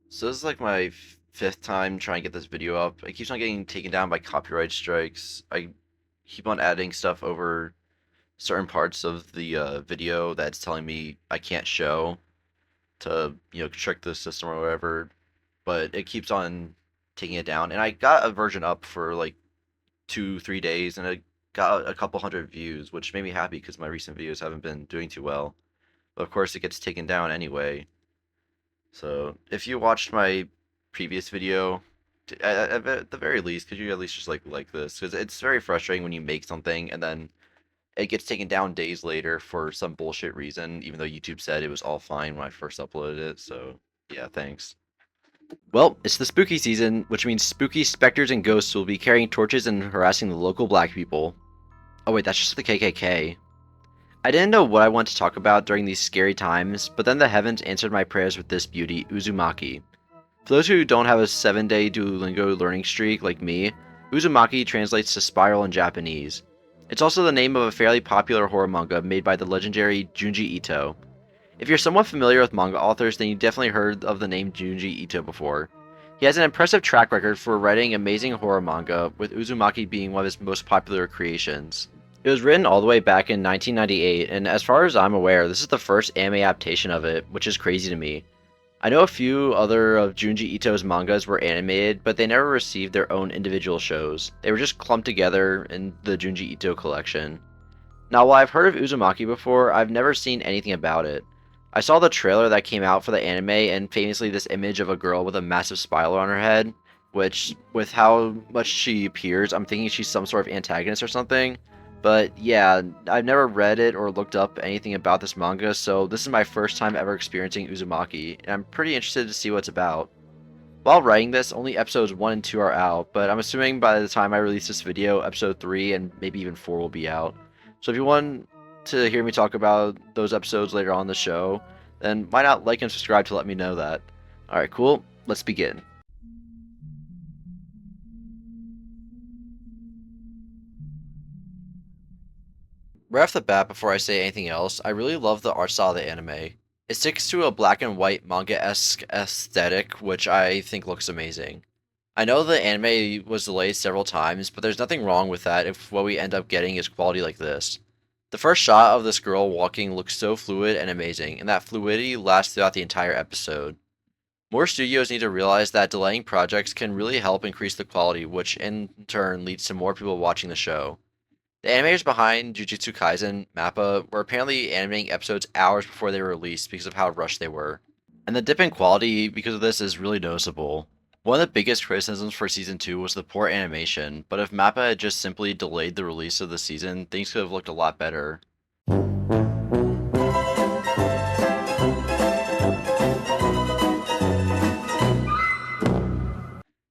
So this is like my fifth time trying to get this video up. It keeps on getting taken down by copyright strikes. I keep on adding stuff over certain parts of the video that's telling me I can't show to, trick the system or whatever. But it keeps on taking it down. And I got a version up for like 2, 3 days, and it got a couple hundred views, which made me happy because my recent videos haven't been doing too well. But of course, it gets taken down anyway. So if you watched my previous video, at the very least, could you at least just like this? Because it's very frustrating when you make something and then it gets taken down days later for some bullshit reason, even though YouTube said it was all fine when I first uploaded it. So yeah, thanks. Well, it's the spooky season, which means spooky specters and ghosts will be carrying torches and harassing the local black people. Oh wait, that's just the KKK. I didn't know what I wanted to talk about during these scary times, but then the heavens answered my prayers with this beauty, Uzumaki. For those who don't have a 7-day Duolingo learning streak like me, Uzumaki translates to spiral in Japanese. It's also the name of a fairly popular horror manga made by the legendary Junji Ito. If you're somewhat familiar with manga authors, then you definitely heard of the name Junji Ito before. He has an impressive track record for writing amazing horror manga, with Uzumaki being one of his most popular creations. It was written all the way back in 1998, and as far as I'm aware, this is the first anime adaptation of it, which is crazy to me. I know a few other of Junji Ito's mangas were animated, but they never received their own individual shows. They were just clumped together in the Junji Ito collection. Now, while I've heard of Uzumaki before, I've never seen anything about it. I saw the trailer that came out for the anime, and famously this image of a girl with a massive spiral on her head, which, with how much she appears, I'm thinking she's some sort of antagonist or something. But yeah, I've never read it or looked up anything about this manga, so this is my first time ever experiencing Uzumaki, and I'm pretty interested to see what it's about. While writing this, only episodes 1 and 2 are out, but I'm assuming by the time I release this video, episode 3 and maybe even 4 will be out. So if you want to hear me talk about those episodes later on in the show, then why not like and subscribe to let me know that. Alright, cool. Let's begin. Right off the bat, before I say anything else, I really love the art style of the anime. It sticks to a black and white manga-esque aesthetic, which I think looks amazing. I know the anime was delayed several times, but there's nothing wrong with that if what we end up getting is quality like this. The first shot of this girl walking looks so fluid and amazing, and that fluidity lasts throughout the entire episode. More studios need to realize that delaying projects can really help increase the quality, which in turn leads to more people watching the show. The animators behind Jujutsu Kaisen, Mappa, were apparently animating episodes hours before they were released because of how rushed they were. And the dip in quality because of this is really noticeable. One of the biggest criticisms for Season 2 was the poor animation, but if Mappa had just simply delayed the release of the season, things could have looked a lot better.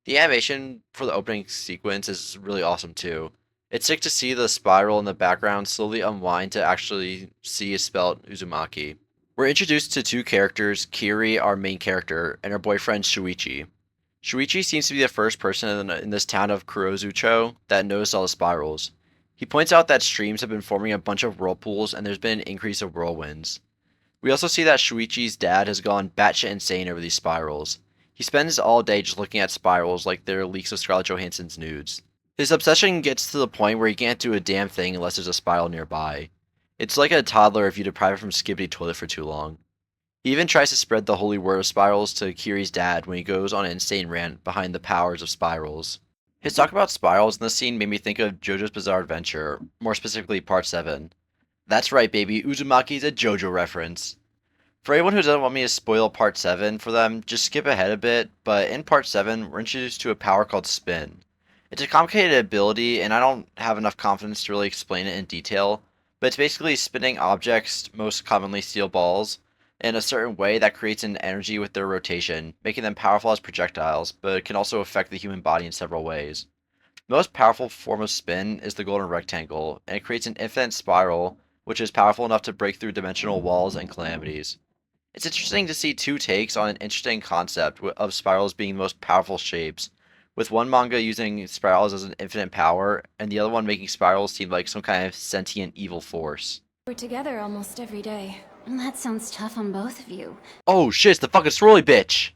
The animation for the opening sequence is really awesome too. It's sick to see the spiral in the background slowly unwind to actually see it spelled Uzumaki. We're introduced to two characters, Kiri, our main character, and her boyfriend Shuichi. Shuichi seems to be the first person in this town of Kurozucho that noticed all the spirals. He points out that streams have been forming a bunch of whirlpools and there's been an increase of whirlwinds. We also see that Shuichi's dad has gone batshit insane over these spirals. He spends all day just looking at spirals like they're leaks of Scarlett Johansson's nudes. His obsession gets to the point where he can't do a damn thing unless there's a spiral nearby. It's like a toddler if you deprive him from skibbity toilet for too long. He even tries to spread the holy word of spirals to Kiri's dad when he goes on an insane rant behind the powers of spirals. His talk about spirals in this scene made me think of JoJo's Bizarre Adventure, more specifically Part 7. That's right, baby, Uzumaki's a JoJo reference. For anyone who doesn't want me to spoil Part 7 for them, just skip ahead a bit, but in Part 7, we're introduced to a power called Spin. It's a complicated ability, and I don't have enough confidence to really explain it in detail, but it's basically spinning objects, most commonly steel balls, in a certain way that creates an energy with their rotation, making them powerful as projectiles, but it can also affect the human body in several ways. The most powerful form of spin is the golden rectangle, and it creates an infinite spiral, which is powerful enough to break through dimensional walls and calamities. It's interesting to see two takes on an interesting concept of spirals being the most powerful shapes, with one manga using spirals as an infinite power, and the other one making spirals seem like some kind of sentient evil force. We're together almost every day. That sounds tough on both of you. Oh shit, it's the fucking Sorority bitch!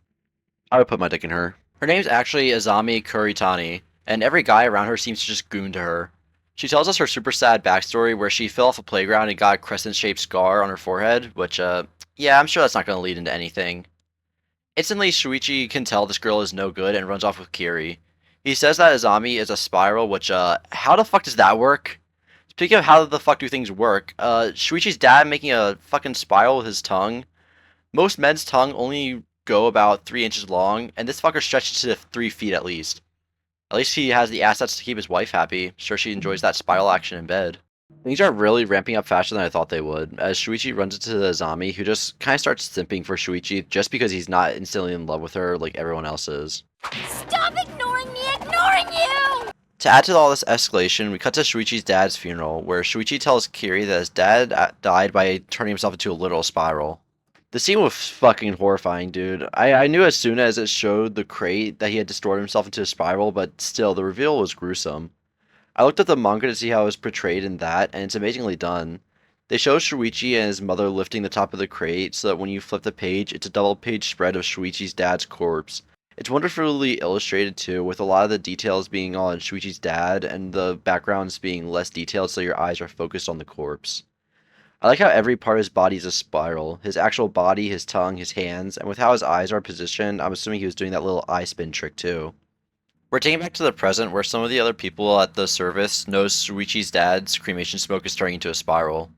I would put my dick in her. Her name's actually Izami Kuritani, and every guy around her seems to just goon to her. She tells us her super sad backstory where she fell off a playground and got a crescent-shaped scar on her forehead, which, yeah, I'm sure that's not going to lead into anything. Instantly, Shuichi can tell this girl is no good and runs off with Kiri. He says that Izami is a spiral, which, how the fuck does that work? Speaking of how the fuck do things work, Shuichi's dad making a fucking spiral with his tongue. Most men's tongue only go about 3 inches long, and this fucker stretches to 3 feet at least. At least he has the assets to keep his wife happy. Sure, she enjoys that spiral action in bed. Things are really ramping up faster than I thought they would, as Shuichi runs into the Azami, who just kind of starts simping for Shuichi just because he's not instantly in love with her like everyone else is. Stop ignoring me, ignoring you! To add to all this escalation, we cut to Shuichi's dad's funeral, where Shuichi tells Kiri that his dad died by turning himself into a literal spiral. The scene was fucking horrifying, dude. I knew as soon as it showed the crate that he had distorted himself into a spiral, but still, the reveal was gruesome. I looked at the manga to see how it was portrayed in that, and it's amazingly done. They show Shuichi and his mother lifting the top of the crate so that when you flip the page, it's a double-page spread of Shuichi's dad's corpse. It's wonderfully illustrated too, with a lot of the details being on Shuichi's dad and the backgrounds being less detailed so your eyes are focused on the corpse. I like how every part of his body is a spiral. His actual body, his tongue, his hands, and with how his eyes are positioned, I'm assuming he was doing that little eye spin trick too. We're taking back to the present where some of the other people at the service knows Shuichi's dad's cremation smoke is turning into a spiral.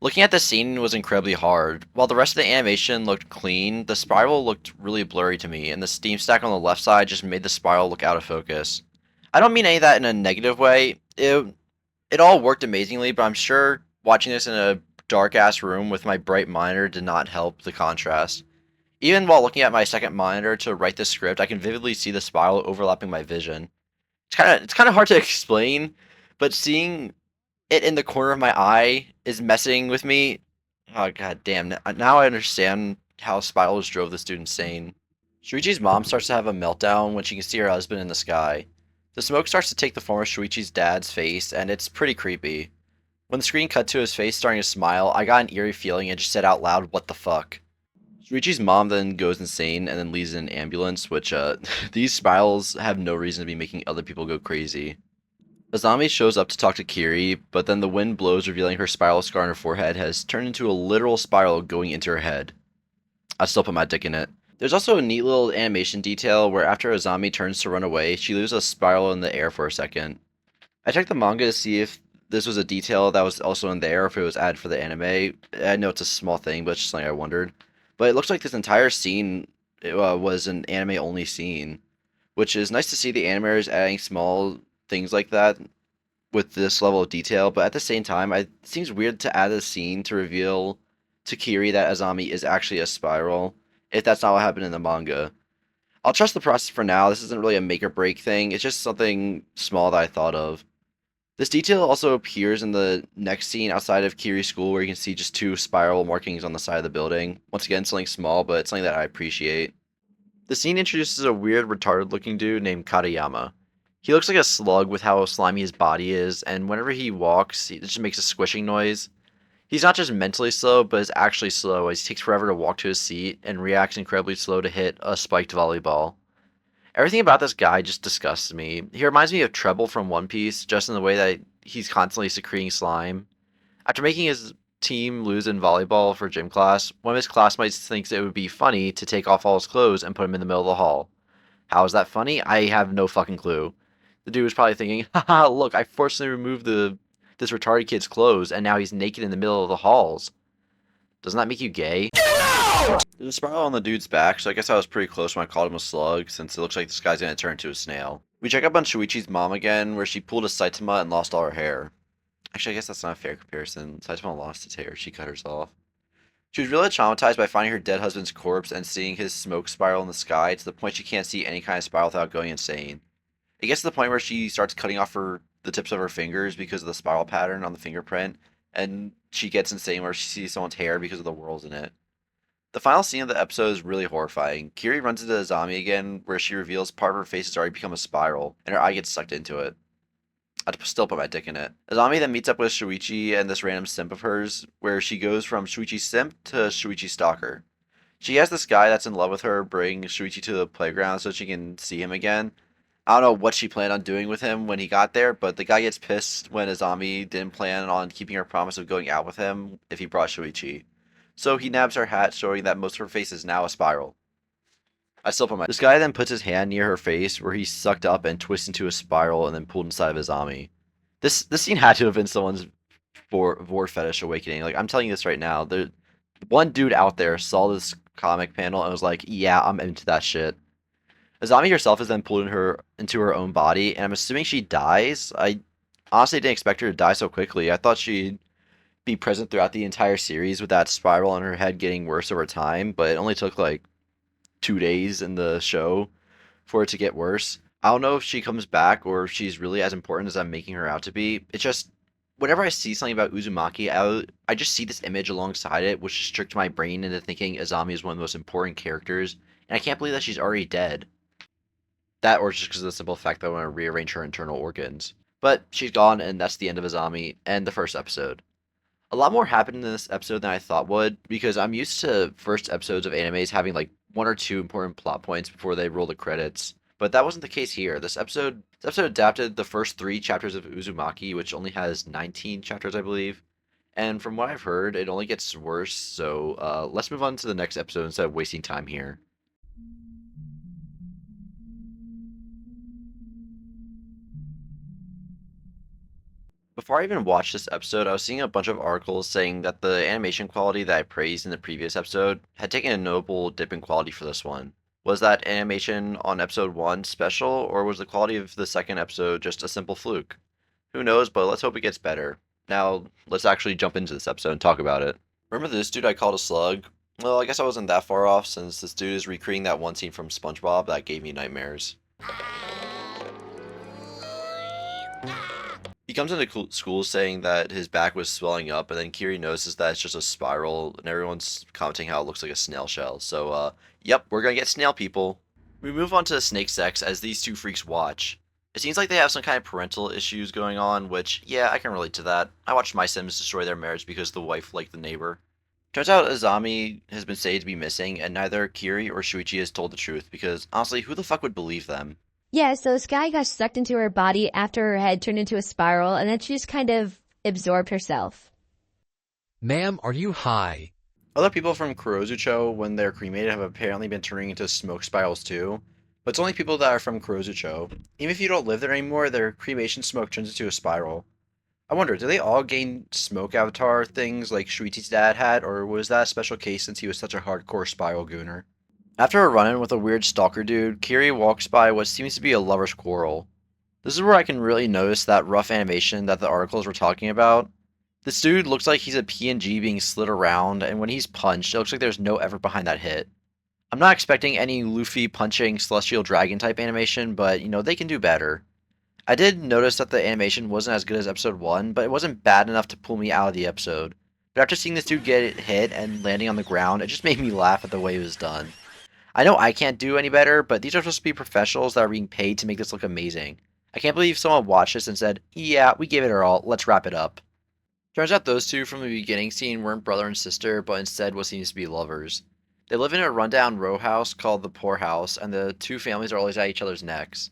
Looking at the scene was incredibly hard. While the rest of the animation looked clean, the spiral looked really blurry to me, and the steam stack on the left side just made the spiral look out of focus. I don't mean any of that in a negative way. It all worked amazingly, but I'm sure watching this in a dark ass room with my bright monitor did not help the contrast. Even while looking at my second monitor to write the script, I can vividly see the spiral overlapping my vision. It's kind of hard to explain, but seeing it in the corner of my eye is messing with me. Oh god damn! Now I understand how spirals drove this dude insane. Shuichi's mom starts to have a meltdown when she can see her husband in the sky. The smoke starts to take the form of Shuichi's dad's face, and it's pretty creepy. When the screen cut to his face starting to smile, I got an eerie feeling and just said out loud, "What the fuck?" Shuichi's mom then goes insane and then leaves in an ambulance, which, these spirals have no reason to be making other people go crazy. Azami shows up to talk to Kiri, but then the wind blows, revealing her spiral scar on her forehead has turned into a literal spiral going into her head. I still put my dick in it. There's also a neat little animation detail where after Azami turns to run away, she leaves a spiral in the air for a second. I checked the manga to see if this was a detail that was also in there, or if it was added for the anime. I know it's a small thing, but it's just something I wondered. But it looks like this entire scene was an anime-only scene, which is nice to see the animators adding small things like that with this level of detail. But at the same time, it seems weird to add a scene to reveal to Kiri that Azami is actually a spiral, if that's not what happened in the manga. I'll trust the process for now. This isn't really a make or break thing. It's just something small that I thought of. This detail also appears in the next scene outside of Kiri's school where you can see just 2 spiral markings on the side of the building. Once again, something small, but it's something that I appreciate. The scene introduces a weird, retarded looking dude named Katayama. He looks like a slug with how slimy his body is, and whenever he walks, it just makes a squishing noise. He's not just mentally slow, but is actually slow as he takes forever to walk to his seat and reacts incredibly slow to hit a spiked volleyball. Everything about this guy just disgusts me. He reminds me of Treble from One Piece, just in the way that he's constantly secreting slime. After making his team lose in volleyball for gym class, one of his classmates thinks it would be funny to take off all his clothes and put him in the middle of the hall. How is that funny? I have no fucking clue. The dude was probably thinking, haha, look, I forcibly removed this retarded kid's clothes, and now he's naked in the middle of the halls. Doesn't that make you gay? No! There's a spiral on the dude's back, so I guess I was pretty close when I called him a slug, since it looks like this guy's gonna turn into a snail. We check up on Shuichi's mom again, where she pulled a Saitama and lost all her hair. Actually, I guess that's not a fair comparison. Saitama lost his hair, she cut hers off. She was really traumatized by finding her dead husband's corpse and seeing his smoke spiral in the sky to the point she can't see any kind of spiral without going insane. It gets to the point where she starts cutting off the tips of her fingers because of the spiral pattern on the fingerprint, and she gets insane where she sees someone's hair because of the whorls in it. The final scene of the episode is really horrifying. Kiri runs into Azami again, where she reveals part of her face has already become a spiral, and her eye gets sucked into it. I'd still put my dick in it. Azami then meets up with Shuichi and this random simp of hers, where she goes from Shuichi's simp to Shuichi's stalker. She has this guy that's in love with her bring Shuichi to the playground so she can see him again. I don't know what she planned on doing with him when he got there, but the guy gets pissed when Izami didn't plan on keeping her promise of going out with him if he brought Shuichi. So he nabs her hat, showing that most of her face is now a spiral. I still put my. This guy then puts his hand near her face, where he's sucked up and twists into a spiral and then pulled inside of Izami. This scene had to have been someone's vor fetish awakening. Like I'm telling you this right now, the one dude out there saw this comic panel and was like, "Yeah, I'm into that shit." Azami herself is then pulled into her own body, and I'm assuming she dies. I honestly didn't expect her to die so quickly. I thought she'd be present throughout the entire series with that spiral on her head getting worse over time, but it only took like 2 days in the show for it to get worse. I don't know if she comes back or if she's really as important as I'm making her out to be. It's just whenever I see something about Uzumaki, I just see this image alongside it, which just tricked my brain into thinking Azami is one of the most important characters, and I can't believe that she's already dead. That or just because of the simple fact that I want to rearrange her internal organs. But she's gone, and that's the end of Azami and the first episode. A lot more happened in this episode than I thought would, because I'm used to first episodes of animes having like one or two important plot points before they roll the credits. But that wasn't the case here. This episode adapted the first 3 chapters of Uzumaki, which only has 19 chapters, I believe. And from what I've heard, it only gets worse. So let's move on to the next episode instead of wasting time here. Before I even watched this episode, I was seeing a bunch of articles saying that the animation quality that I praised in the previous episode had taken a notable dip in quality for this one. Was that animation on episode 1 special, or was the quality of the second episode just a simple fluke? Who knows, but let's hope it gets better. Now, let's actually jump into this episode and talk about it. Remember this dude I called a slug? Well, I guess I wasn't that far off, since this dude is recreating that one scene from SpongeBob that gave me nightmares. He comes into school saying that his back was swelling up, and then Kiri notices that it's just a spiral, and everyone's commenting how it looks like a snail shell. So, yep, we're gonna get snail people. We move on to snake sex as these two freaks watch. It seems like they have some kind of parental issues going on, which, yeah, I can relate to that. I watched my Sims destroy their marriage because the wife liked the neighbor. Turns out Azami has been stated to be missing, and neither Kiri or Shuichi has told the truth, because, honestly, who the fuck would believe them? Yeah, so Sky got sucked into her body after her head turned into a spiral, and then she just kind of absorbed herself. Ma'am, are you high? Other people from Kurozucho, when they're cremated, have apparently been turning into smoke spirals too. But it's only people that are from Kurozucho. Even if you don't live there anymore, their cremation smoke turns into a spiral. I wonder, do they all gain smoke avatar things like Shuichi's dad had, or was that a special case since he was such a hardcore spiral gooner? After a run-in with a weird stalker dude, Kiri walks by what seems to be a lover's quarrel. This is where I can really notice that rough animation that the articles were talking about. This dude looks like he's a PNG being slid around, and when he's punched, it looks like there's no effort behind that hit. I'm not expecting any Luffy punching Celestial Dragon type animation, but, they can do better. I did notice that the animation wasn't as good as episode 1, but it wasn't bad enough to pull me out of the episode. But after seeing this dude get hit and landing on the ground, it just made me laugh at the way it was done. I know I can't do any better, but these are supposed to be professionals that are being paid to make this look amazing. I can't believe someone watched this and said, yeah, we gave it our all, let's wrap it up. Turns out those two from the beginning scene weren't brother and sister, but instead what seems to be lovers. They live in a rundown row house called the Poor House, and the two families are always at each other's necks.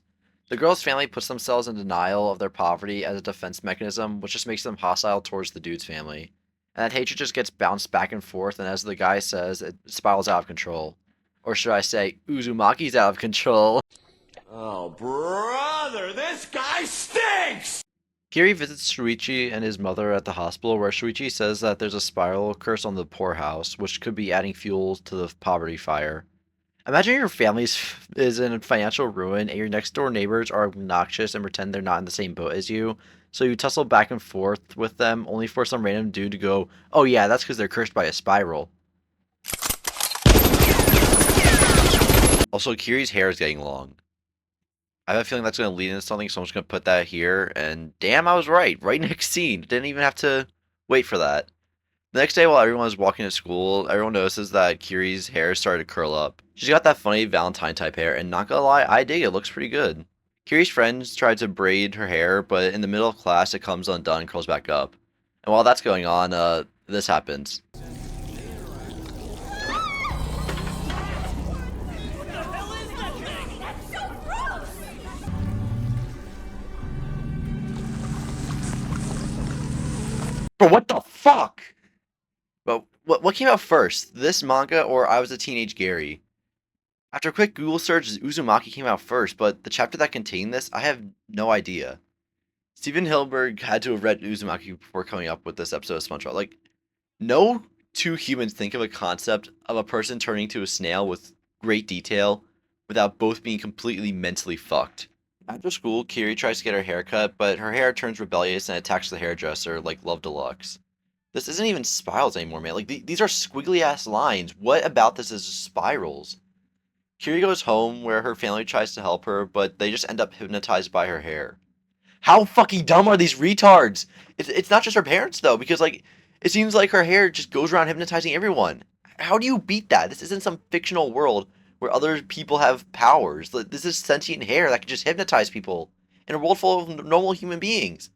The girl's family puts themselves in denial of their poverty as a defense mechanism, which just makes them hostile towards the dude's family. And that hatred just gets bounced back and forth, and as the guy says, it spirals out of control. Or should I say, Uzumaki's out of control. Oh, brother, this guy stinks! Kiri visits Shuichi and his mother at the hospital, where Shuichi says that there's a spiral curse on the Poor House, which could be adding fuel to the poverty fire. Imagine your family is in financial ruin, and your next door neighbors are obnoxious and pretend they're not in the same boat as you, so you tussle back and forth with them, only for some random dude to go, oh yeah, that's because they're cursed by a spiral. Also, Kiri's hair is getting long. I have a feeling that's going to lead into something, so I'm just going to put that here, and damn, I was right. Right next scene. Didn't even have to wait for that. The next day, while everyone was walking to school, everyone notices that Kiri's hair started to curl up. She's got that funny Valentine type hair, and not gonna lie, I dig it. It looks pretty good. Kiri's friends tried to braid her hair, but in the middle of class, it comes undone and curls back up. And while that's going on, this happens. Bro, what the fuck? But what came out first, this manga or I Was a Teenage Gary? After a quick Google search, Uzumaki came out first, but the chapter that contained this, I have no idea. Steven Hilberg had to have read Uzumaki before coming up with this episode of SpongeBob. Like, no two humans think of a concept of a person turning to a snail with great detail without both being completely mentally fucked. After school, Kiri tries to get her hair cut, but her hair turns rebellious and attacks the hairdresser like Love Deluxe. This isn't even spirals anymore, man. Like, these are squiggly-ass lines. What about this is spirals? Kiri goes home where her family tries to help her, but they just end up hypnotized by her hair. How fucking dumb are these retards? It's not just her parents, though, because, like, it seems like her hair just goes around hypnotizing everyone. How do you beat that? This isn't some fictional world where other people have powers. This is sentient hair that can just hypnotize people in a world full of normal human beings.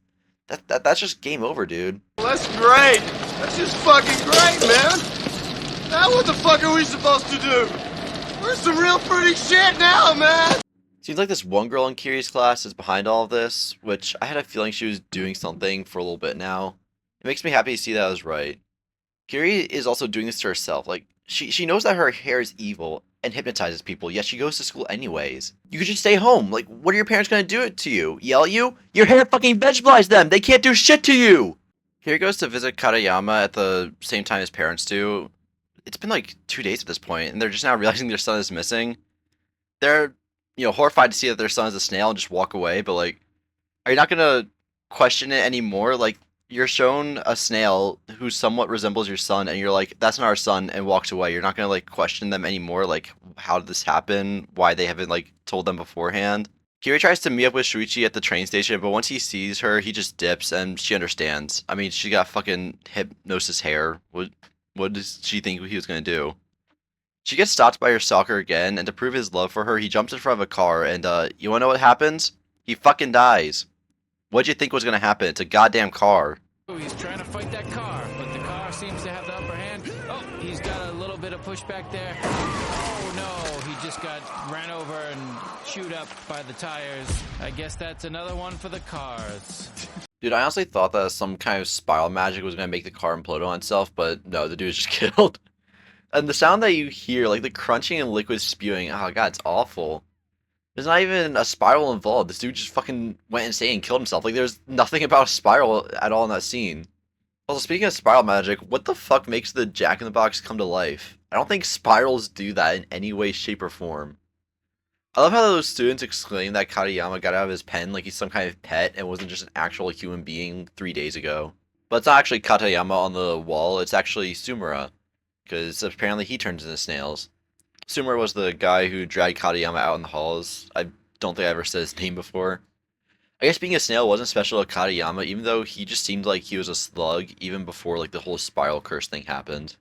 That's just game over, dude. That's great. That's just fucking great, man. Now what the fuck are we supposed to do? We're some real fruity shit now, man. Seems like this one girl in Kiri's class is behind all of this, which I had a feeling she was doing something for a little bit now. It makes me happy to see that I was right. Kiri is also doing this to herself. Like, she knows that her hair is evil and hypnotizes people, yet she goes to school anyways. You could just stay home. Like, what are your parents gonna do it to you? Yell at you? Your hair fucking vegetables them! They can't do shit to you! Kiri goes to visit Katayama at the same time his parents do. It's been like 2 days at this point, and they're just now realizing their son is missing. They're, horrified to see that their son is a snail and just walk away, but like, are you not gonna question it anymore? Like, you're shown a snail who somewhat resembles your son, and you're like, that's not our son, and walks away. You're not gonna, like, question them anymore, like, how did this happen? Why they haven't, like, told them beforehand? Kiri tries to meet up with Shuichi at the train station, but once he sees her, he just dips, and she understands. I mean, she got fucking hypnosis hair. What does she think he was gonna do? She gets stopped by her stalker again, and to prove his love for her, he jumps in front of a car, and, you wanna know what happens? He fucking dies. What'd you think was gonna happen? It's a goddamn car. He's trying to fight that car, but the car seems to have the upper hand. Oh, he's got a little bit of pushback there. Oh no, he just got ran over and chewed up by the tires. I guess that's another one for the cars. Dude, I honestly thought that some kind of spiral magic was gonna make the car implode on itself, but no, the dude was just killed. And the sound that you hear, like the crunching and liquid spewing, oh god, it's awful. There's not even a spiral involved. This dude just fucking went insane and killed himself. Like, there's nothing about a spiral at all in that scene. Also, speaking of spiral magic, what the fuck makes the Jack-in-the-Box come to life? I don't think spirals do that in any way, shape, or form. I love how those students exclaim that Katayama got out of his pen like he's some kind of pet and wasn't just an actual human being 3 days ago. But it's not actually Katayama on the wall, it's actually Sumura. Because apparently he turns into snails. Sumura was the guy who dragged Katayama out in the halls. I don't think I ever said his name before. I guess being a snail wasn't special to Katayama, even though he just seemed like he was a slug even before like the whole spiral curse thing happened.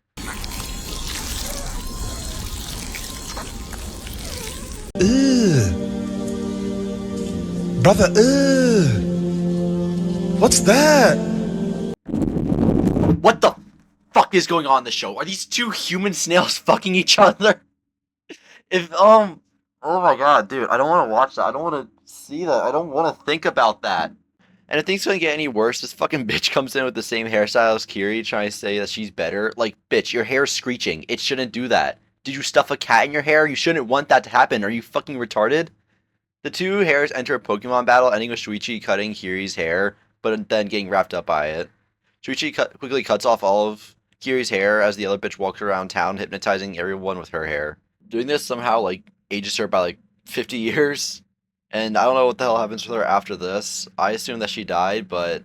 Ugh. Brother, ugh. What's that? What the fuck is going on in the show? Are these two human snails fucking each other? Oh my god, dude, I don't want to watch that. I don't want to see that. I don't want to think about that. And if things couldn't get any worse, this fucking bitch comes in with the same hairstyle as Kiri, trying to say that she's better. Like, bitch, your hair's screeching. It shouldn't do that. Did you stuff a cat in your hair? You shouldn't want that to happen. Are you fucking retarded? The two hairs enter a Pokemon battle, ending with Shuichi cutting Kiri's hair, but then getting wrapped up by it. Shuichi quickly cuts off all of Kiri's hair as the other bitch walks around town, hypnotizing everyone with her hair. Doing this somehow, like, ages her by, like, 50 years. And I don't know what the hell happens with her after this. I assume that she died, but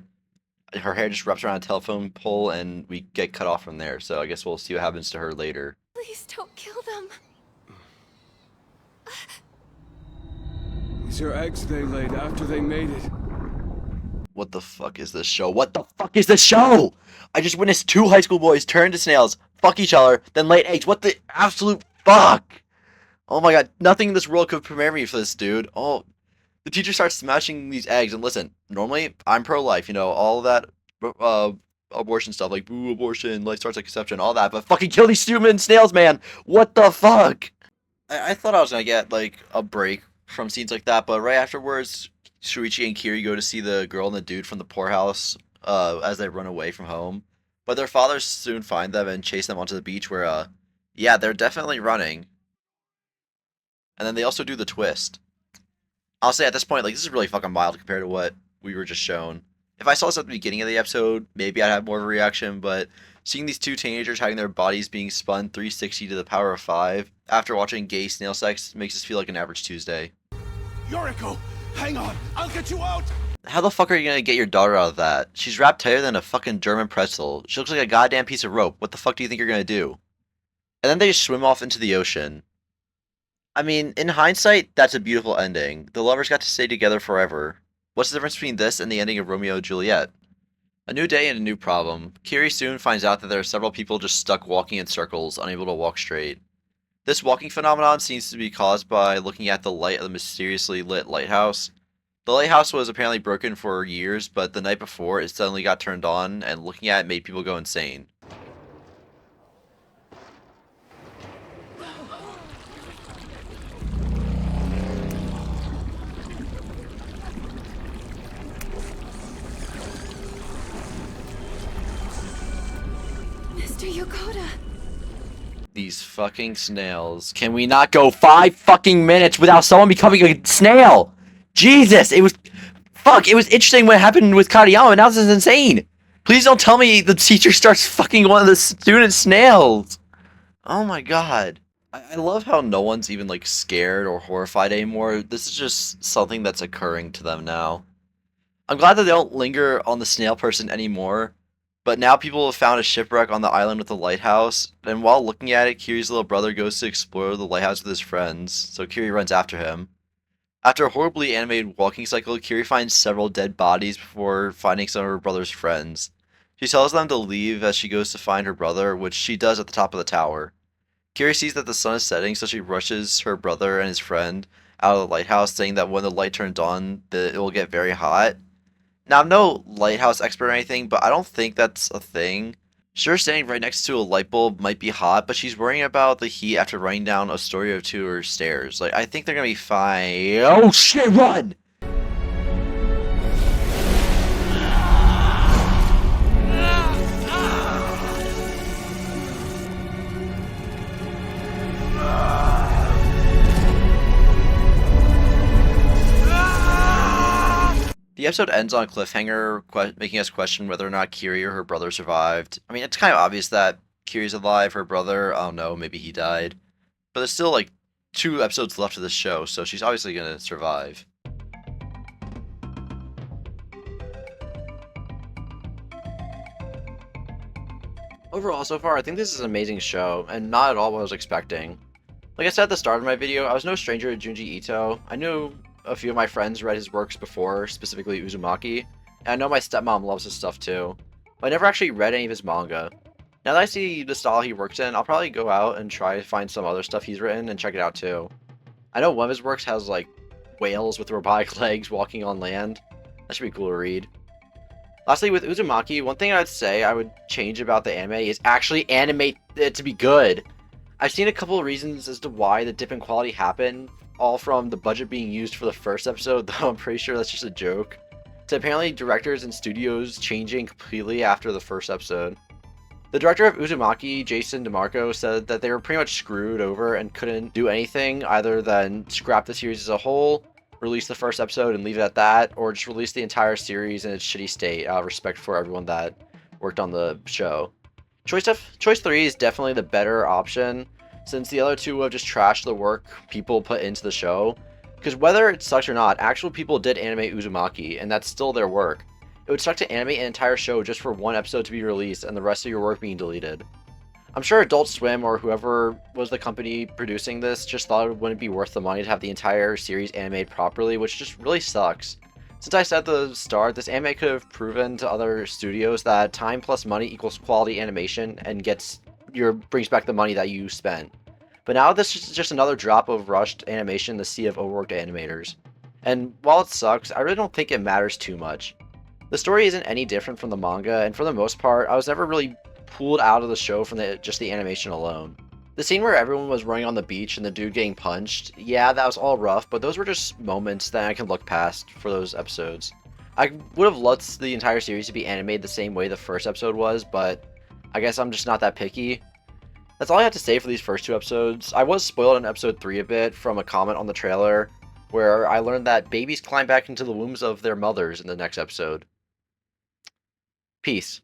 her hair just wraps around a telephone pole and we get cut off from there. So I guess we'll see what happens to her later. Please don't kill them. These are eggs they laid after they made it. What the fuck is this show? What the fuck is this show? I just witnessed two high school boys turn into snails, fuck each other, then lay eggs. What the absolute fuck? Oh my god, nothing in this world could prepare me for this, dude. Oh, the teacher starts smashing these eggs, and listen, normally, I'm pro-life, all that, abortion stuff, like, boo, abortion, life starts at conception, all that, but fucking kill these stupid snails, man! What the fuck? I thought I was gonna get, like, a break from scenes like that, but right afterwards, Shuichi and Kiri go to see the girl and the dude from the poorhouse as they run away from home. But their fathers soon find them and chase them onto the beach where, yeah, they're definitely running. And then they also do the twist. I'll say at this point, like, this is really fucking mild compared to what we were just shown. If I saw this at the beginning of the episode, maybe I'd have more of a reaction, but seeing these two teenagers having their bodies being spun 360 to the power of 5 after watching gay snail sex makes this feel like an average Tuesday. Yoriko, hang on, I'll get you out! How the fuck are you gonna get your daughter out of that? She's wrapped tighter than a fucking German pretzel. She looks like a goddamn piece of rope. What the fuck do you think you're gonna do? And then they just swim off into the ocean. I mean, in hindsight, that's a beautiful ending. The lovers got to stay together forever. What's the difference between this and the ending of Romeo and Juliet? A new day and a new problem. Kiri soon finds out that there are several people just stuck walking in circles, unable to walk straight. This walking phenomenon seems to be caused by looking at the light of the mysteriously lit lighthouse. The lighthouse was apparently broken for years, but the night before it suddenly got turned on, and looking at it made people go insane. Mr. Yokota. These fucking snails. Can we not go 5 fucking minutes without someone becoming a snail? Jesus, it was... Fuck, it was interesting what happened with Kariyama, now this is insane. Please don't tell me the teacher starts fucking one of the student snails. Oh my god. I love how no one's even, like, scared or horrified anymore. This is just something that's occurring to them now. I'm glad that they don't linger on the snail person anymore. But now people have found a shipwreck on the island with the lighthouse, and while looking at it, Kiri's little brother goes to explore the lighthouse with his friends, so Kiri runs after him. After a horribly animated walking cycle, Kiri finds several dead bodies before finding some of her brother's friends. She tells them to leave as she goes to find her brother, which she does at the top of the tower. Kiri sees that the sun is setting, so she rushes her brother and his friend out of the lighthouse, saying that when the light turns on, it will get very hot. Now, I'm no lighthouse expert or anything, but I don't think that's a thing. Sure, standing right next to a light bulb might be hot, but she's worrying about the heat after running down a story or two or stairs. Like, I think they're gonna be fine. Oh shit, run! The episode ends on a cliffhanger, making us question whether or not Kiri or her brother survived. I mean, it's kind of obvious that Kiri's alive, her brother, I don't know, maybe he died. But there's still, like, 2 episodes left of this show, so she's obviously gonna survive. Overall, so far, I think this is an amazing show, and not at all what I was expecting. Like I said at the start of my video, I was no stranger to Junji Ito. I knew a few of my friends read his works before, specifically Uzumaki, and I know my stepmom loves his stuff too, but I never actually read any of his manga. Now that I see the style he works in, I'll probably go out and try to find some other stuff he's written and check it out too. I know one of his works has like whales with robotic legs walking on land. That should be cool to read. Lastly, with Uzumaki, one thing I'd say I would change about the anime is actually animate it to be good. I've seen a couple of reasons as to why the dip in quality happened, all from the budget being used for the first episode, though I'm pretty sure that's just a joke, to apparently directors and studios changing completely after the first episode. The director of Uzumaki, Jason DeMarco, said that they were pretty much screwed over and couldn't do anything other than scrap the series as a whole, release the first episode and leave it at that, or just release the entire series in its shitty state out of respect for everyone that worked on the show. Choice 3 is definitely the better option, since the other two have just trashed the work people put into the show. Because whether it sucks or not, actual people did animate Uzumaki, and that's still their work. It would suck to animate an entire show just for one episode to be released and the rest of your work being deleted. I'm sure Adult Swim or whoever was the company producing this just thought it wouldn't be worth the money to have the entire series animated properly, which just really sucks. Since I said at the start, this anime could have proven to other studios that time plus money equals quality animation and brings back the money that you spent. But now this is just another drop of rushed animation in the sea of overworked animators. And while it sucks, I really don't think it matters too much. The story isn't any different from the manga, and for the most part, I was never really pulled out of the show from just the animation alone. The scene where everyone was running on the beach and the dude getting punched, yeah, that was all rough, but those were just moments that I can look past for those episodes. I would have loved the entire series to be animated the same way the first episode was, but I guess I'm just not that picky. That's all I have to say for these first 2 episodes. I was spoiled in episode 3 a bit from a comment on the trailer, where I learned that babies climb back into the wombs of their mothers in the next episode. Peace.